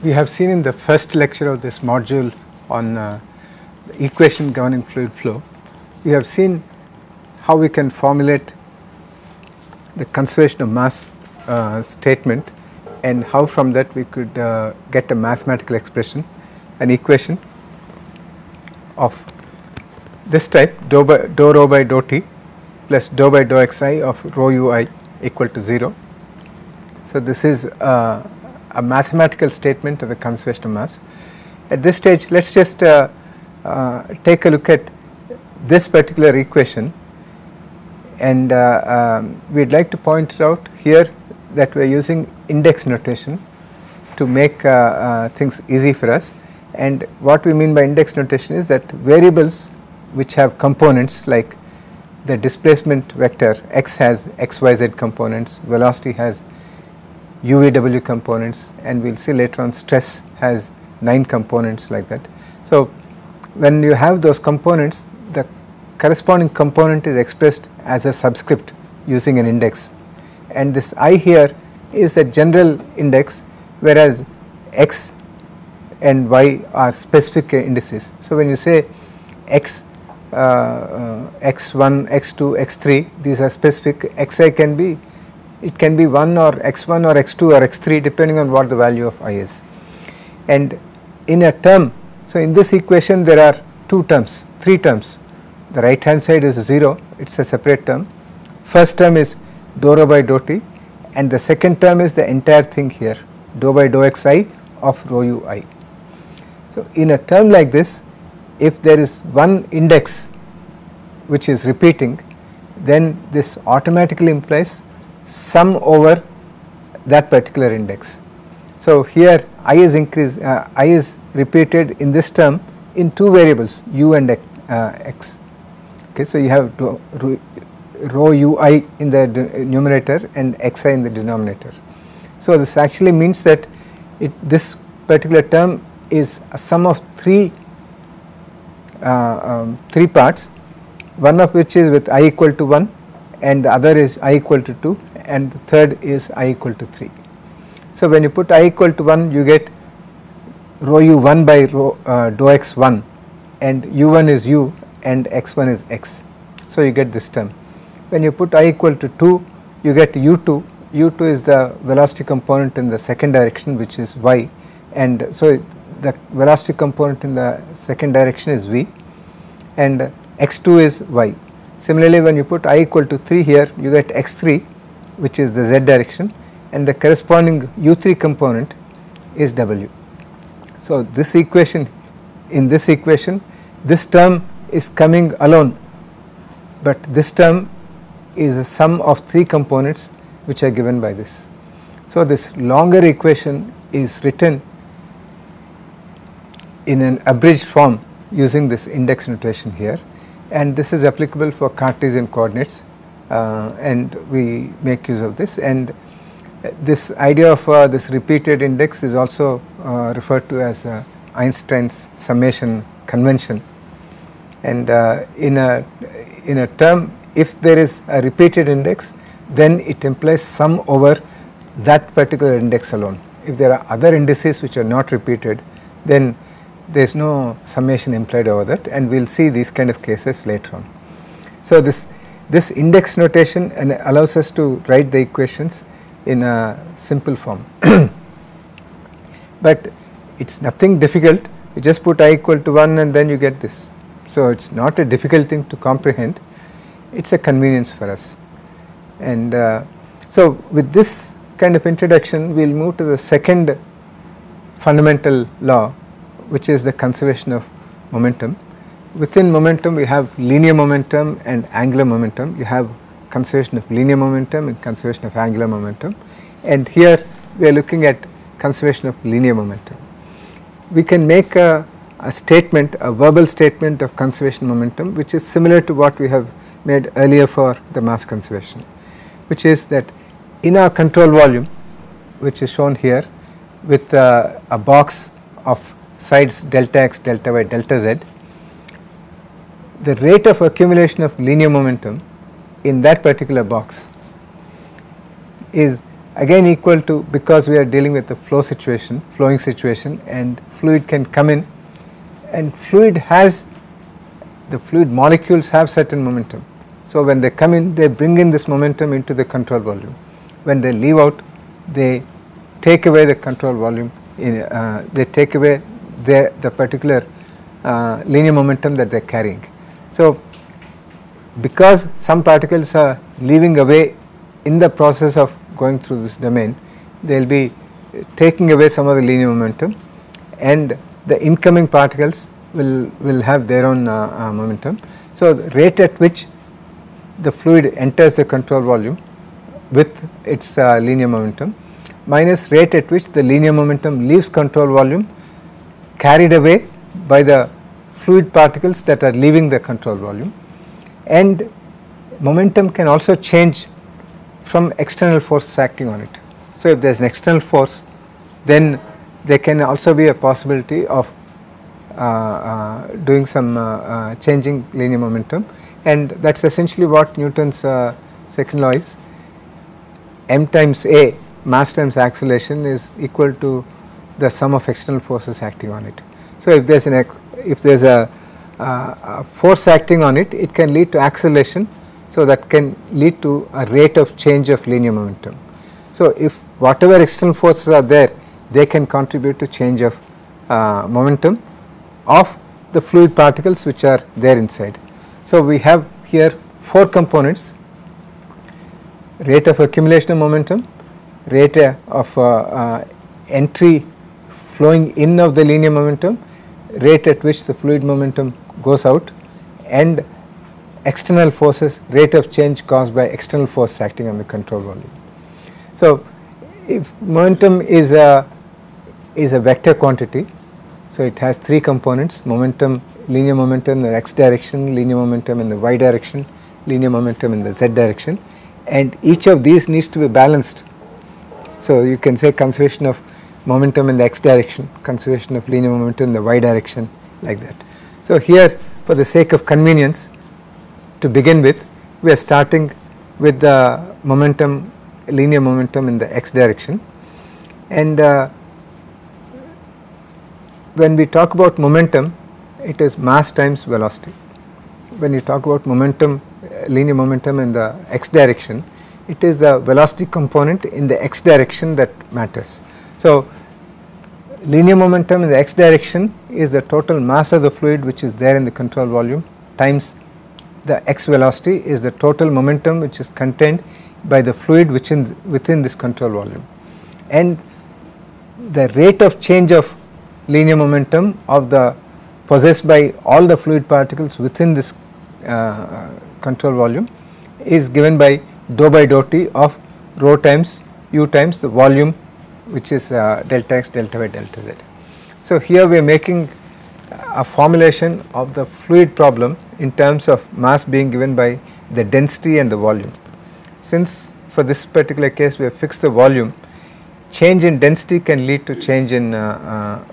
We have seen in the first lecture of this module on the equation governing fluid flow, we have seen how we can formulate the conservation of mass statement, and how from that we could get a mathematical expression, an equation of this type, dou rho by dou t plus dou by dou xi of rho ui equal to 0. So, this is a mathematical statement of the conservation of mass. At this stage, let us just take a look at this particular equation, and we would like to point out here that we are using index notation to make things easy for us. And what we mean by index notation is that variables which have components, like the displacement vector x has xyz components, velocity has UVW components, and we will see later on stress has 9 components like that. So, when you have those components, the corresponding component is expressed as a subscript using an index, and this I here is a general index, whereas x and y are specific indices. So, when you say x, x1, x2, x3, these are specific. Xi can be, it can be 1 or x1 or x2 or x3 depending on what the value of I is. And in a term, so in this equation there are 2 terms, 3 terms. The right hand side is 0, it is a separate term. First term is dou rho by dou t, and the second term is the entire thing here, dou by dou xi of rho ui. So, in a term like this, if there is one index which is repeating, then this automatically implies sum over that particular index. So, here I is repeated in this term in 2 variables u and x. Okay, so, you have rho ui in the numerator and xi in the denominator. So, this actually means that this particular term is a sum of 3 parts, one of which is with I equal to 1, and the other is I equal to 2, and the third is I equal to 3. So, when you put I equal to 1, you get rho u1 by rho dou x1, and u1 is u and x1 is x. So, you get this term. When you put I equal to 2, you get u2, u2 is the velocity component in the second direction, which is y, and so the velocity component in the second direction is v, and x2 is y. Similarly, when you put I equal to 3 here, you get x3, which is the z direction, and the corresponding u3 component is w. So, this equation, in this equation, this term is coming alone, but this term is a sum of 3 components which are given by this. So, this longer equation is written in an abridged form using this index notation here, and this is applicable for Cartesian coordinates, and we make use of this. And this idea of this repeated index is also referred to as Einstein's summation convention. And in a term, if there is a repeated index, then it implies sum over that particular index alone. If there are other indices which are not repeated, then there is no summation implied over that, and we will see these kind of cases later on. So, this index notation allows us to write the equations in a simple form, but it is nothing difficult. You just put I equal to 1 and then you get this. So, it is not a difficult thing to comprehend, it is a convenience for us. And so, with this kind of introduction, we will move to the second fundamental law, which is the conservation of momentum. Within momentum, we have linear momentum and angular momentum. You have conservation of linear momentum and conservation of angular momentum, and here we are looking at conservation of linear momentum. We can make a statement, a verbal statement of conservation momentum, which is similar to what we have made earlier for the mass conservation, which is that in our control volume, which is shown here with a box of sides delta x, delta y, delta z, the rate of accumulation of linear momentum in that particular box is again equal to, because we are dealing with the flowing situation, and fluid can come in, and the fluid molecules have certain momentum. So when they come in, they bring in this momentum into the control volume. When they leave out, they take away the control volume, they take away the particular linear momentum that they are carrying. So because some particles are leaving away in the process of going through this domain, they will be taking away some of the linear momentum, and the incoming particles will have their own momentum. So the rate at which the fluid enters the control volume with its linear momentum minus rate at which the linear momentum leaves control volume, carried away by the fluid particles that are leaving the control volume. And momentum can also change from external forces acting on it. So if there is an external force, then there can also be a possibility of doing some changing linear momentum, and that is essentially what Newton's second law is. M times A, mass times acceleration, is equal to the sum of external forces acting on it. So if there is a force acting on it, it can lead to acceleration, so that can lead to a rate of change of linear momentum. So if whatever external forces are there, they can contribute to change of momentum of the fluid particles which are there inside. So we have here 4 components: rate of accumulation of momentum, rate of entry flowing in of the linear momentum, rate at which the fluid momentum goes out, and external forces, rate of change caused by external force acting on the control volume. So if momentum is a vector quantity, so it has 3 components: momentum, linear momentum in the x direction, linear momentum in the y direction, linear momentum in the z direction, and each of these needs to be balanced. So you can say conservation of momentum in the x direction, conservation of linear momentum in the y direction, like that. So here, for the sake of convenience, to begin with, we are starting with the momentum, linear momentum in the x direction, and when we talk about momentum, it is mass times velocity. When you talk about momentum, linear momentum in the x direction, it is the velocity component in the x direction that matters. So linear momentum in the x direction is the total mass of the fluid which is there in the control volume, times the x velocity is the total momentum which is contained by the fluid within this control volume, and the rate of change of linear momentum of the possessed by all the fluid particles within this control volume is given by dou by dou t of rho times u times the volume, which is delta x, delta y, delta z. So here we are making a formulation of the fluid problem in terms of mass being given by the density and the volume. Since for this particular case we have fixed the volume, change in density can lead to change in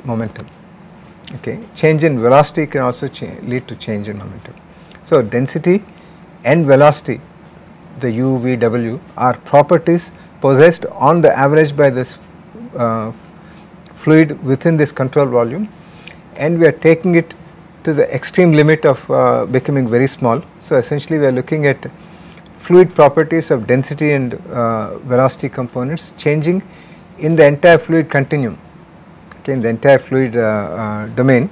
momentum. Okay, change in velocity can also lead to change in momentum. So density and velocity, the u, v, w, are properties possessed on the average by this fluid within this control volume, and we are taking it to the extreme limit of becoming very small. So essentially we are looking at fluid properties of density and velocity components changing in the entire fluid continuum, okay, in the entire fluid domain,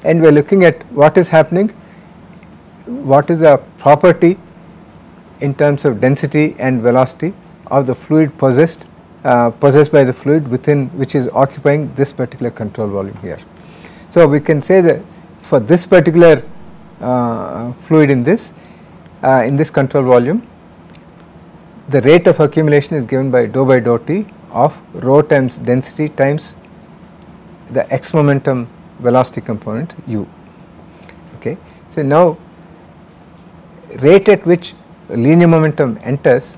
and we are looking at what is happening, what is the property in terms of density and velocity of the fluid possessed by the fluid within which is occupying this particular control volume here. So we can say that for this particular fluid in this control volume, the rate of accumulation is given by dou by dou t of rho times density times the x momentum velocity component u. Okay. So now rate at which linear momentum enters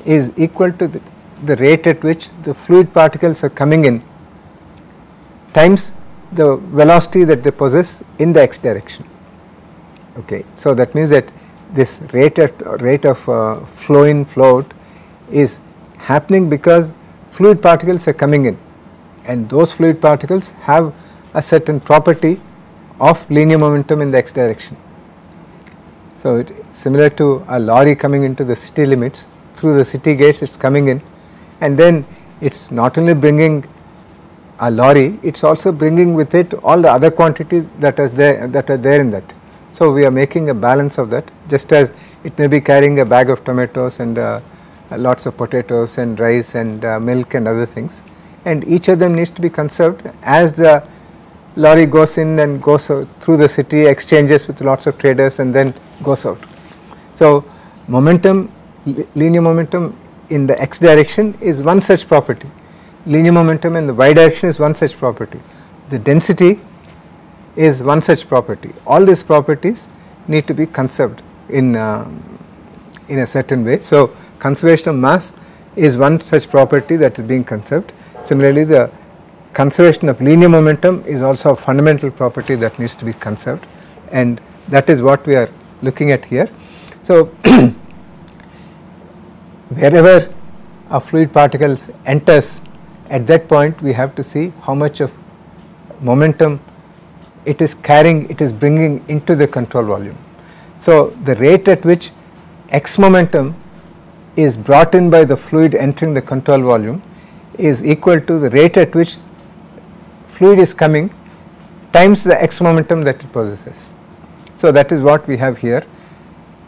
is equal to the rate at which the fluid particles are coming in times the velocity that they possess in the x direction. Okay. So that means that this rate of flow in, flow out is happening because fluid particles are coming in, and those fluid particles have a certain property of linear momentum in the x direction. So, it is similar to a lorry coming into the city limits, through the city gates it is coming in, and then it is not only bringing a lorry, it is also bringing with it all the other quantities that are there in that. So, we are making a balance of that, just as it may be carrying a bag of tomatoes and lots of potatoes and rice and milk and other things, and each of them needs to be conserved as the lorry goes in and goes through the city, exchanges with lots of traders and then goes out. So, momentum, linear momentum in the x direction is one such property, linear momentum in the y direction is one such property, the density is one such property. All these properties need to be conserved in a certain way. So, conservation of mass is one such property that is being conserved. Similarly, the conservation of linear momentum is also a fundamental property that needs to be conserved, and that is what we are looking at here. So, wherever a fluid particle enters, at that point we have to see how much of momentum it is carrying, it is bringing into the control volume. So, the rate at which x momentum is brought in by the fluid entering the control volume is equal to the rate at which fluid is coming times the x momentum that it possesses. So, that is what we have here.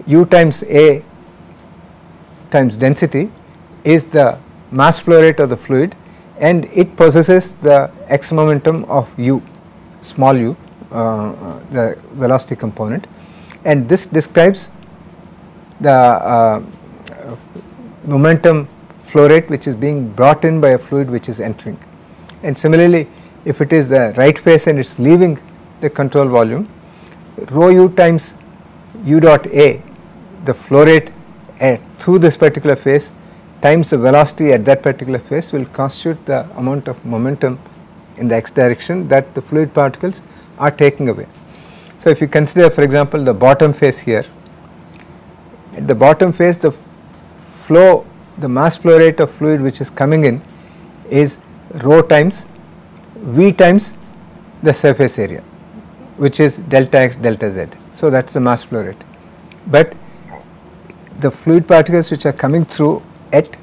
U times A times density is the mass flow rate of the fluid, and it possesses the x momentum of u, small u, the velocity component, and this describes the momentum flow rate which is being brought in by a fluid which is entering. And similarly, if it is the right phase and it is leaving the control volume, rho u times u dot A, the flow rate through this particular phase times the velocity at that particular phase will constitute the amount of momentum in the x direction that the fluid particles are taking away. So, if you consider, for example, the bottom phase here, at the bottom phase the flow, the mass flow rate of fluid which is coming in is rho times V times the surface area, which is delta x delta z. So, that is the mass flow rate, but the fluid particles which are coming through at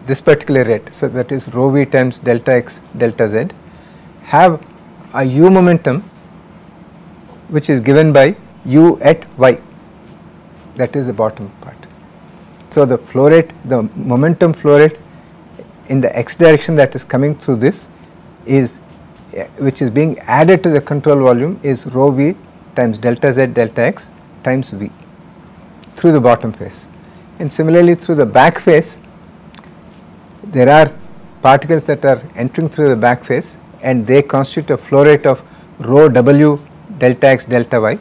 this particular rate, so that is rho v times delta x delta z, have a u momentum which is given by u at y, that is the bottom part. So, the flow rate, the momentum flow rate in the x direction that is coming through this is which is being added to the control volume is rho v times delta z delta x times v through the bottom phase. And similarly, through the back phase there are particles that are entering through the back phase, and they constitute a flow rate of rho w delta x delta y,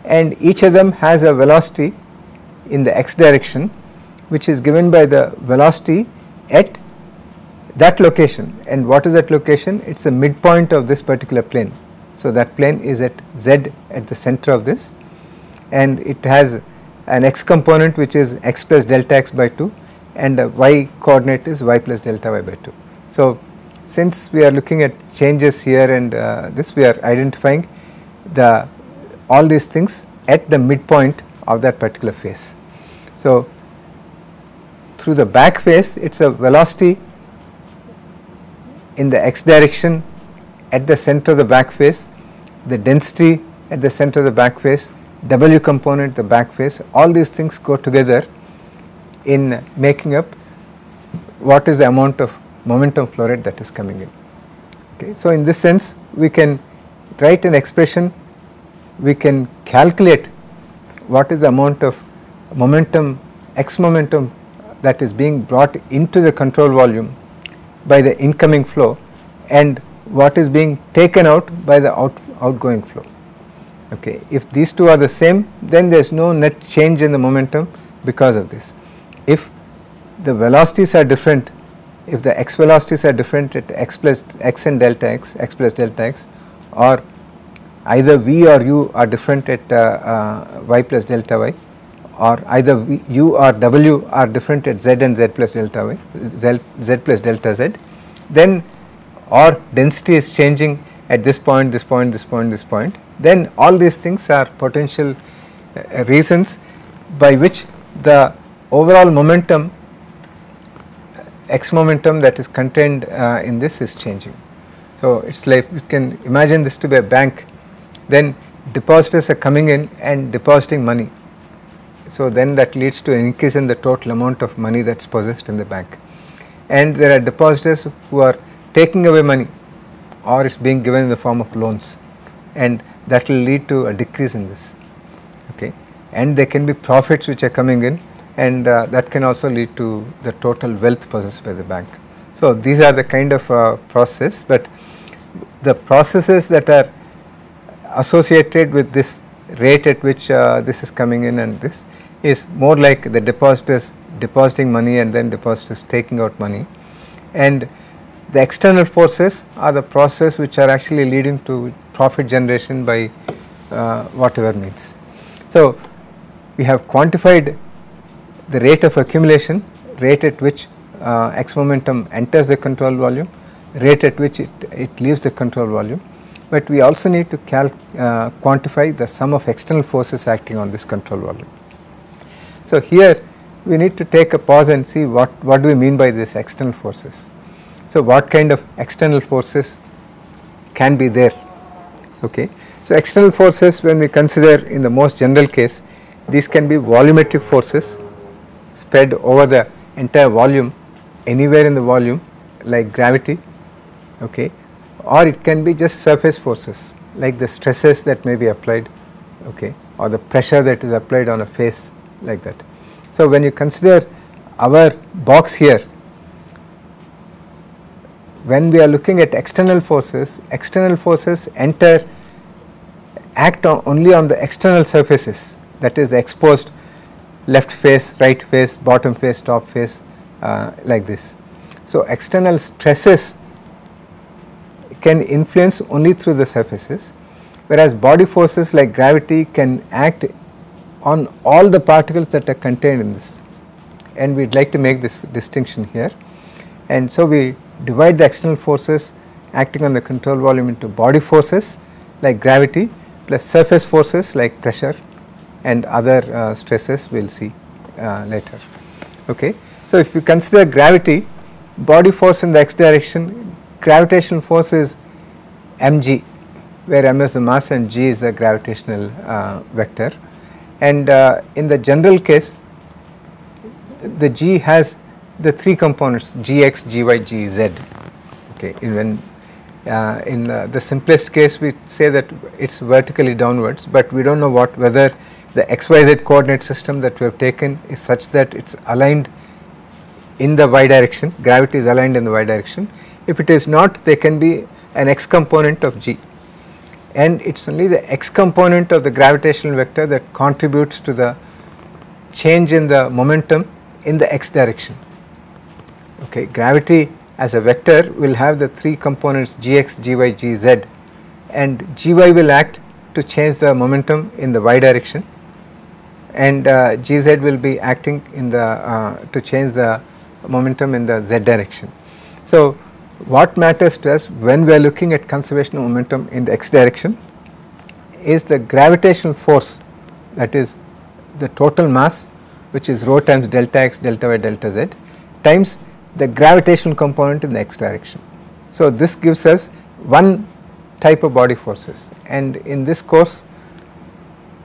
and each of them has a velocity in the x direction which is given by the velocity at that location. And what is that location? It is the midpoint of this particular plane. So, that plane is at z at the center of this, and it has an x component which is x plus delta x by 2, and a y coordinate is y plus delta y by 2. So, since we are looking at changes here and this, we are identifying all these things at the midpoint of that particular phase. So, through the back phase it is a velocity in the x direction at the center of the back phase, the density at the center of the back phase, w component the back phase, all these things go together in making up what is the amount of momentum flow rate that is coming in. Okay. So, in this sense we can write an expression, we can calculate what is the amount of momentum, x momentum that is being brought into the control volume by the incoming flow, and what is being taken out by the outgoing flow. Okay. If these two are the same, then there is no net change in the momentum because of this. If the velocities are different, if the x velocities are different at x plus x and delta x, x plus delta x, or either v or u are different at y plus delta y, or either u or w are different at z and z plus delta y, z plus delta z, then or density is changing at this point, this point, this point, this point, then all these things are potential reasons by which the overall momentum, x momentum that is contained in this is changing. So, it is like you can imagine this to be a bank, then depositors are coming in and depositing money. So, then that leads to an increase in the total amount of money that is possessed in the bank, and there are depositors who are taking away money or it is being given in the form of loans, and that will lead to a decrease in this, okay. And there can be profits which are coming in, and that can also lead to the total wealth possessed by the bank. So, these are the kind of process, but the processes that are associated with this rate at which this is coming in, and this is more like the depositors depositing money and then depositors taking out money, and the external forces are the process which are actually leading to profit generation by whatever means. So, we have quantified the rate of accumulation, rate at which x momentum enters the control volume, rate at which it leaves the control volume, but we also need to quantify the sum of external forces acting on this control volume. So, here we need to take a pause and see what do we mean by these external forces. So, what kind of external forces can be there, okay. So, external forces, when we consider in the most general case, these can be volumetric forces spread over the entire volume, anywhere in the volume, like gravity, okay, or it can be just surface forces like the stresses that may be applied, okay, or the pressure that is applied on a face, like that. So, when you consider our box here, when we are looking at external forces act only on the external surfaces, that is exposed left face, right face, bottom face, top face, like this. So, external stresses can influence only through the surfaces, whereas body forces like gravity can act on all the particles that are contained in this, and we would like to make this distinction here. And so, we divide the external forces acting on the control volume into body forces like gravity plus surface forces like pressure and other stresses we will see later, okay. So, if you consider gravity, body force in the x direction, gravitational force is mg, where m is the mass and g is the gravitational vector, and in the general case the g has the three components gx, gy, gz, okay. In the simplest case we say that it is vertically downwards, but we do not know whether the xyz coordinate system that we have taken is such that it is aligned in the y direction, gravity is aligned in the y direction. If it is not, there can be an x component of g, and it is only the x component of the gravitational vector that contributes to the change in the momentum in the x direction, okay. Gravity as a vector will have the three components gx, gy, gz, and gy will act to change the momentum in the y direction, and gz will be acting in the to change the momentum in the z direction. So, what matters to us when we are looking at conservation of momentum in the x direction is the gravitational force, that is the total mass, which is rho times delta x, delta y, delta z, times the gravitational component in the x direction. So, this gives us one type of body forces, and in this course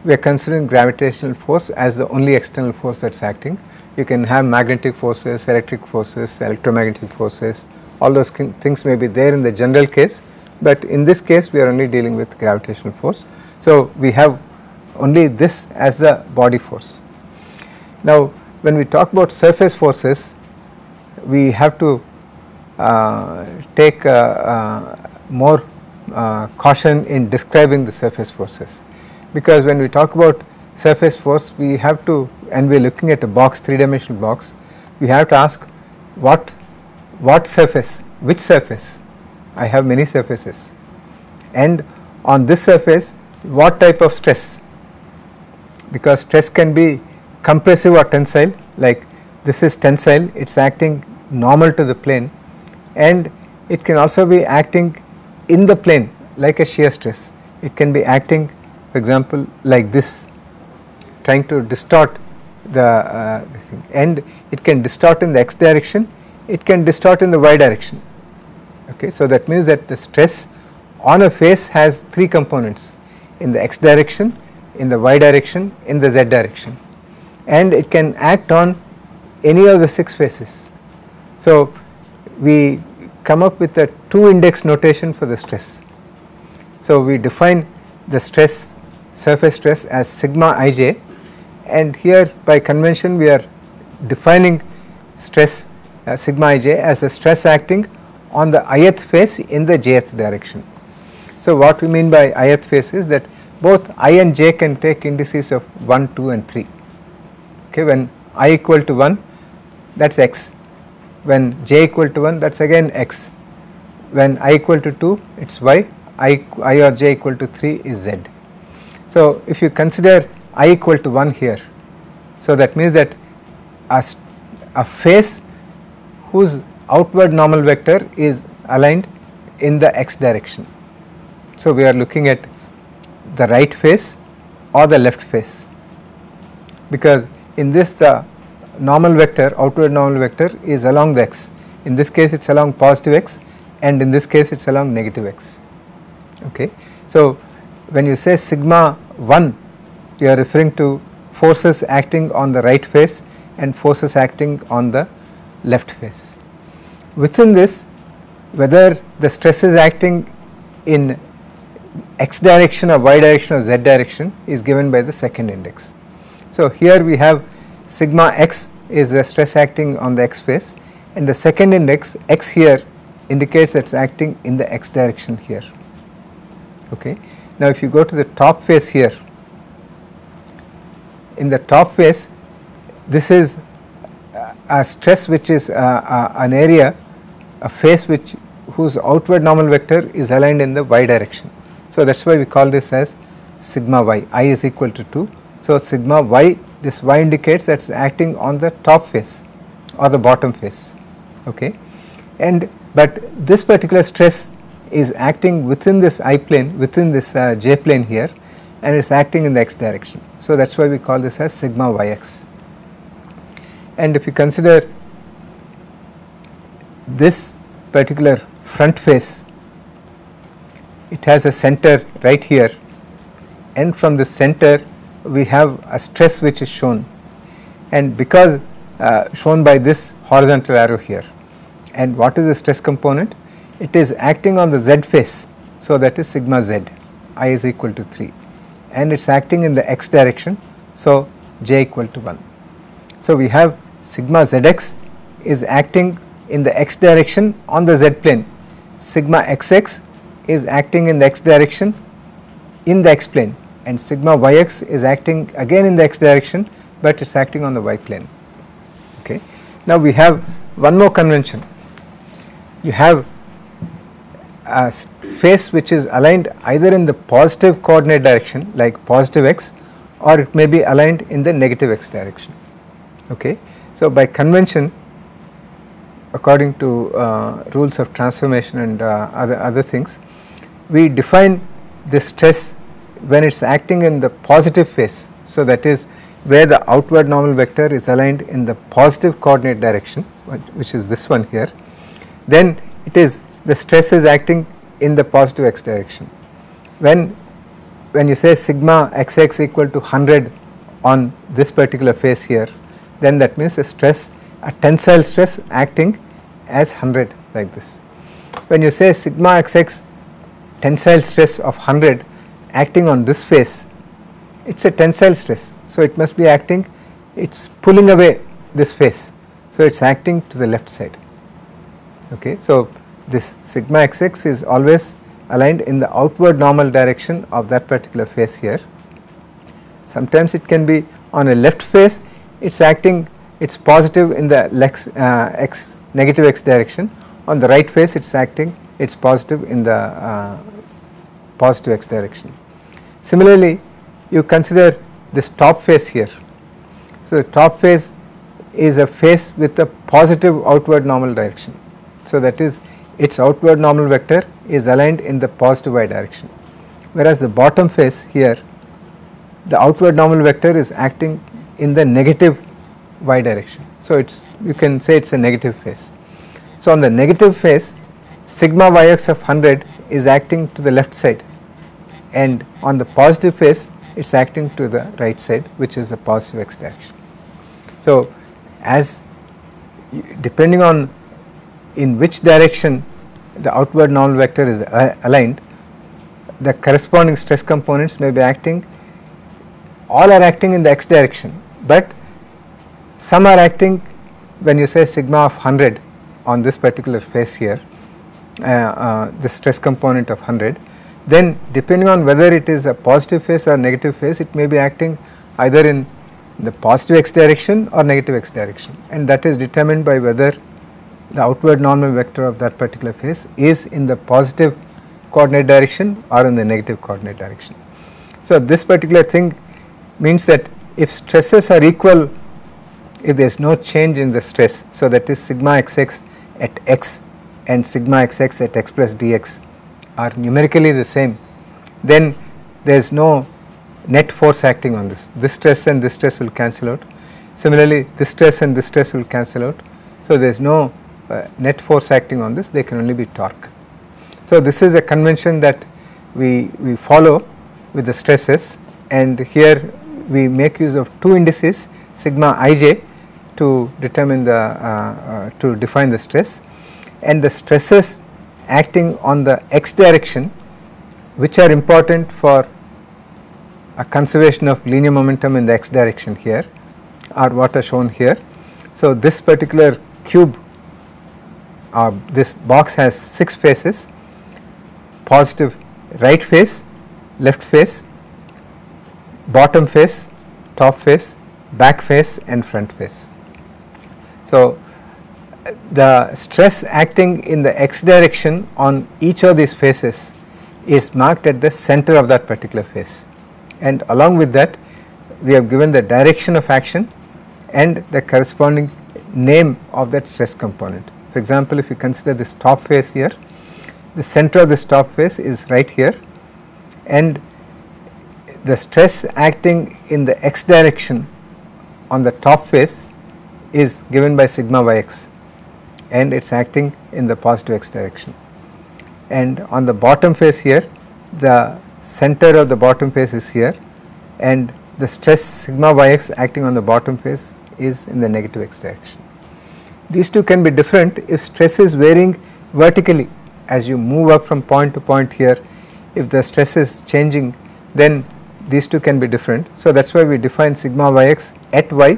we are considering gravitational force as the only external force that is acting. You can have magnetic forces, electric forces, electromagnetic forces, all those things may be there in the general case, but in this case we are only dealing with gravitational force. So, we have only this as the body force. Now, when we talk about surface forces, we have to take more caution in describing the surface forces, because when we talk about surface force we have to, and we are looking at a box, three-dimensional box, we have to ask what surface, which surface. I have many surfaces, and on this surface what type of stress, because stress can be compressive or tensile, like this is tensile, it is acting normal to the plane, and it can also be acting in the plane like a shear stress. It can be acting, for example, like this, trying to distort this thing, and it can distort in the x direction, it can distort in the y direction. Okay, so that means that the stress on a face has three components: in the x direction, in the y direction, in the z direction, and it can act on any of the 6 faces. So we come up with a 2 index notation for the stress. So we define the stress, surface stress, as sigma ij, and here by convention we are defining stress sigma ij as a stress acting on the ith face in the jth direction. So what we mean by ith face is that both I and j can take indices of 1, 2 and 3. Okay, when I equal to 1, that is x, when j equal to 1, that is again x, when I equal to 2 it is y, I or j equal to 3 is z. So if you consider I equal to 1 here, so that means that a face whose outward normal vector is aligned in the x direction. So we are looking at the right face or the left face, because in this the normal vector, outward normal vector, is along the x. In this case it is along positive x, and in this case it is along negative x. Okay. So when you say sigma 1, you are referring to forces acting on the right face and forces acting on the left face. Within this, whether the stress is acting in x direction or y direction or z direction is given by the second index. So here we have sigma x is the stress acting on the x face, and the second index x here indicates that it is acting in the x direction here. Okay. Now if you go to the top face here, in the top face this is a stress which is an area, a face whose outward normal vector is aligned in the y direction. So that is why we call this as sigma y, I is equal to 2. So sigma y, this y indicates that it is acting on the top face or the bottom face. Okay. And but this particular stress is acting within this I plane, within this j plane here, and it is acting in the x direction. So that is why we call this as sigma yx. And if you consider this particular front face, it has a center right here, and from the center we have a stress which is shown, and because shown by this horizontal arrow here. And what is the stress component? It is acting on the z face, so that is sigma z, I is equal to 3, and it is acting in the x direction, so j equal to 1. So we have sigma zx is acting in the x direction on the z plane, sigma xx is acting in the x direction in the x plane, and sigma yx is acting again in the x direction, but it is acting on the y plane. Okay. Now we have one more convention. You have a face which is aligned either in the positive coordinate direction like positive x, or it may be aligned in the negative x direction. Okay. So by convention, according to rules of transformation and other things, we define the stress when it is acting in the positive face. So that is where the outward normal vector is aligned in the positive coordinate direction, which is this one here. Then it is the stress is acting in the positive x direction. When you say sigma xx equal to 100 on this particular face here, then that means a stress, a tensile stress acting as 100 like this. When you say sigma xx tensile stress of 100 acting on this face, it is a tensile stress. So it must be acting, it is pulling away this face, so it is acting to the left side. Okay. So this sigma xx is always aligned in the outward normal direction of that particular face here. Sometimes it can be on a left face, it is acting, it is positive in the negative x direction. On the right face it is acting, it is positive in the positive x direction. Similarly, you consider this top face here. So, the top face is a face with a positive outward normal direction. So, that is its outward normal vector is aligned in the positive y direction, whereas the bottom face here, the outward normal vector is acting in the negative y direction. So, you can say it is a negative face. So, on the negative face, sigma yx of 100 is acting to the left side, and on the positive face it is acting to the right side, which is the positive x direction. So, as depending on in which direction the outward normal vector is aligned, the corresponding stress components may be acting, all are acting in the x direction, but some are acting when you say sigma of 100 on this particular face here, the stress component of 100, then depending on whether it is a positive phase or negative phase, it may be acting either in the positive x direction or negative x direction, and that is determined by whether the outward normal vector of that particular phase is in the positive coordinate direction or in the negative coordinate direction. So, this particular thing means that if stresses are equal, if there is no change in the stress, so that is sigma xx at x and sigma xx at x plus dx are numerically the same, then there is no net force acting on this. This stress and this stress will cancel out. Similarly, this stress and this stress will cancel out. So, there is no net force acting on this, they can only be torque. So, this is a convention that we follow with the stresses, and here we make use of two indices sigma ij to determine the to define the stress, and the stresses acting on the x direction, which are important for a conservation of linear momentum in the x direction here, are what are shown here. So, this particular cube, this box has 6 faces: positive right face, left face, bottom face, top face, back face and front face. So, the stress acting in the x direction on each of these faces is marked at the center of that particular face, and along with that we have given the direction of action and the corresponding name of that stress component. For example, if you consider this top face here, the center of this top face is right here, and the stress acting in the x direction on the top face is given by sigma yx, and it is acting in the positive x direction. And on the bottom face here, the center of the bottom face is here, and the stress sigma yx acting on the bottom face is in the negative x direction. These two can be different if stress is varying vertically as you move up from point to point here. If the stress is changing, then these two can be different. So, that is why we define sigma yx at y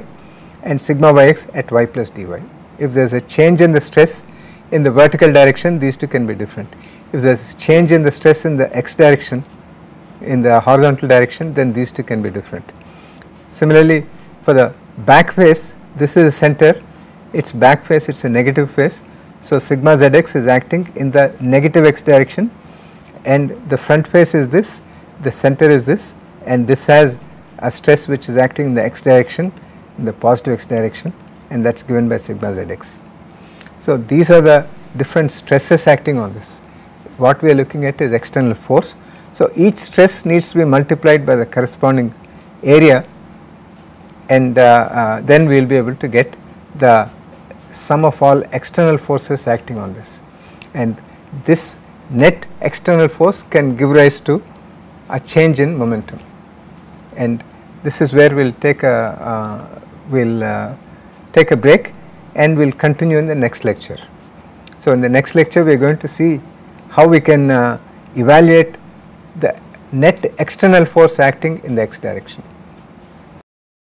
and sigma yx at y plus dy. If there is a change in the stress in the vertical direction, these two can be different. If there is change in the stress in the x direction, in the horizontal direction, then these two can be different. Similarly, for the back face, this is the center, its back face, it is a negative face. So, sigma zx is acting in the negative x direction, and the front face is this, the center is this, and this has a stress which is acting in the x direction, in the positive x direction, and that is given by sigma zx. So, these are the different stresses acting on this. What we are looking at is external force. So, each stress needs to be multiplied by the corresponding area, and then we will be able to get the sum of all external forces acting on this, and this net external force can give rise to a change in momentum, and this is where we will take a break and we will continue in the next lecture. So, in the next lecture we are going to see how we can evaluate the net external force acting in the x direction.